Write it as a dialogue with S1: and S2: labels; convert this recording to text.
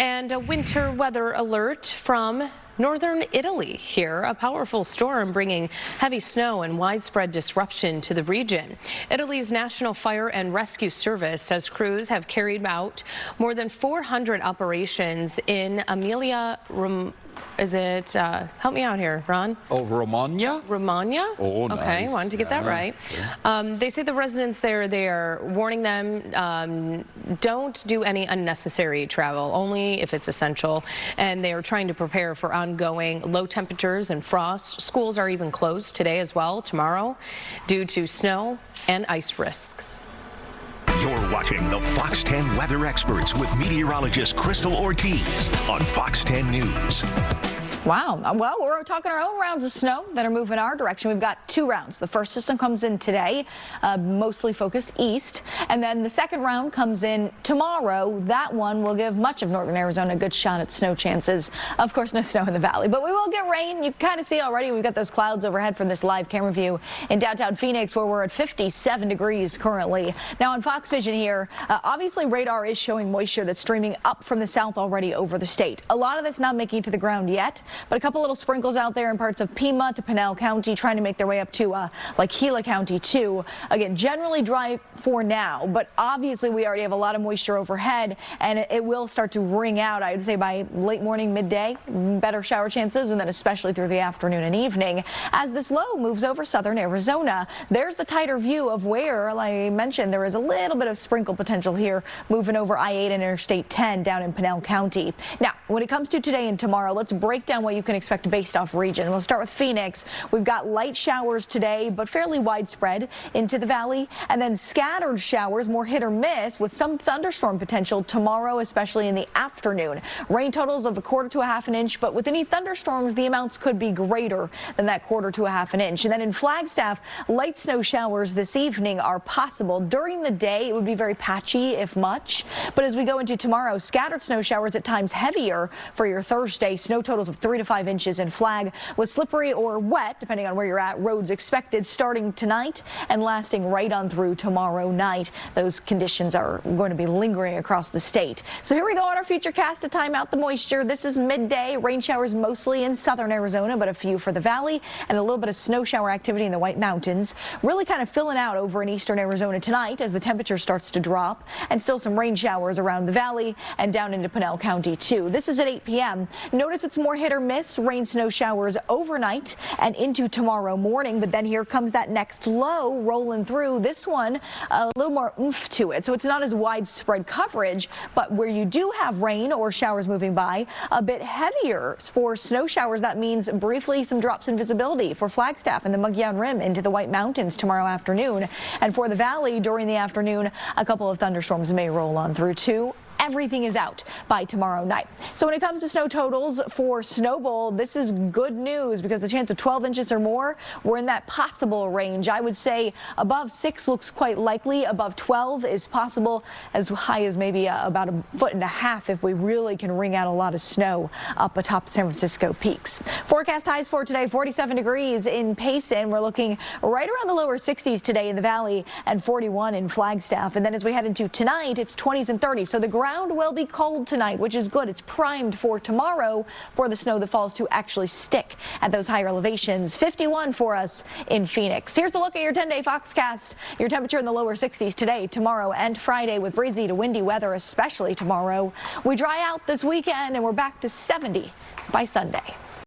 S1: And a winter weather alert from northern Italy here. A powerful storm bringing heavy snow and widespread disruption to the region. Italy's National Fire and Rescue Service says crews have carried out more than 400 operations in Emilia-Romagna. Help me out here, Ron?
S2: Oh, Romagna?
S1: Romagna?
S2: Oh, nice.
S1: Okay, wanted to get that right. Sure. They say the residents there, they are warning them, don't do any unnecessary travel, only if it's essential. And they are trying to prepare for ongoing low temperatures and frost. Schools are even closed today as well, tomorrow, due to snow and ice risks.
S3: You're watching the Fox 10 Weather Experts with meteorologist Crystal Ortiz on Fox 10 News.
S4: Wow. Well, we're talking our own rounds of snow that are moving our direction. We've got two rounds. The first system comes in today, mostly focused east, and then the second round comes in tomorrow. That one will give much of northern Arizona a good shot at snow chances. Of course, no snow in the valley, but we will get rain. You kind of see already we've got those clouds overhead from this live camera view in downtown Phoenix, where we're at 57 degrees currently. Now on Fox Vision here, obviously radar is showing moisture that's streaming up from the south already over the state. A lot of that's not making it to the ground yet, but a couple little sprinkles out there in parts of Pima to Pinal County, trying to make their way up to like Gila County too. Again, generally dry for now, but obviously we already have a lot of moisture overhead, and it will start to wring out, I would say, by late morning, midday. Better shower chances, and then especially through the afternoon and evening. As this low moves over southern Arizona, there's the tighter view of where, like I mentioned, there is a little bit of sprinkle potential here moving over I-8 and Interstate 10 down in Pinal County. Now, when it comes to today and tomorrow, let's break down what you can expect based off region. We'll start with Phoenix. We've got light showers today, but fairly widespread into the valley, and then scattered showers, more hit or miss, with some thunderstorm potential tomorrow, especially in the afternoon. Rain totals of 1/4 to 1/2 inch, but with any thunderstorms, the amounts could be greater than that 1/4 to 1/2 inch. And then in Flagstaff, light snow showers this evening are possible. During the day, it would be very patchy, if much. But as we go into tomorrow, scattered snow showers at times heavier for your Thursday. Snow totals of 3 to 5 inches in Flag, with slippery or wet, depending on where you're at, roads expected starting tonight and lasting right on through tomorrow night. Those conditions are going to be lingering across the state. So here we go on our future cast to time out the moisture. This is midday. Rain showers mostly in southern Arizona, but a few for the valley, and a little bit of snow shower activity in the White Mountains. Really kind of filling out over in eastern Arizona tonight as the temperature starts to drop, and still some rain showers around the valley and down into Pinal County too. This is at 8 p.m. Notice it's more hit or miss. Rain, snow showers overnight and into tomorrow morning, but then here comes that next low rolling through. This one a little more oomph to it, so it's not as widespread coverage, but where you do have rain or showers moving by, a bit heavier for snow showers. That means briefly some drops in visibility for Flagstaff and the Mogollon Rim into the White Mountains tomorrow afternoon, and for the valley during the afternoon, a couple of thunderstorms may roll on through too. Everything is out by tomorrow night. So when it comes to snow totals for Snowbowl, this is good news because the chance of 12 inches or more, we're in that possible range. I would say above 6 looks quite likely. Above 12 is possible, as high as maybe about 1.5 feet if we really can wring out a lot of snow up atop the San Francisco peaks. Forecast highs for today, 47 degrees in Payson. We're looking right around the lower 60s today in the valley, and 41 in Flagstaff. And then as we head into tonight, it's 20s and 30s. So the ground will be cold tonight, which is good. It's primed for tomorrow for the snow that falls to actually stick at those higher elevations. 51 for us in Phoenix. Here's the look at your 10-day Foxcast. Your temperature in the lower 60s today, tomorrow, and Friday, with breezy to windy weather, especially tomorrow. We dry out this weekend, and we're back to 70 by Sunday.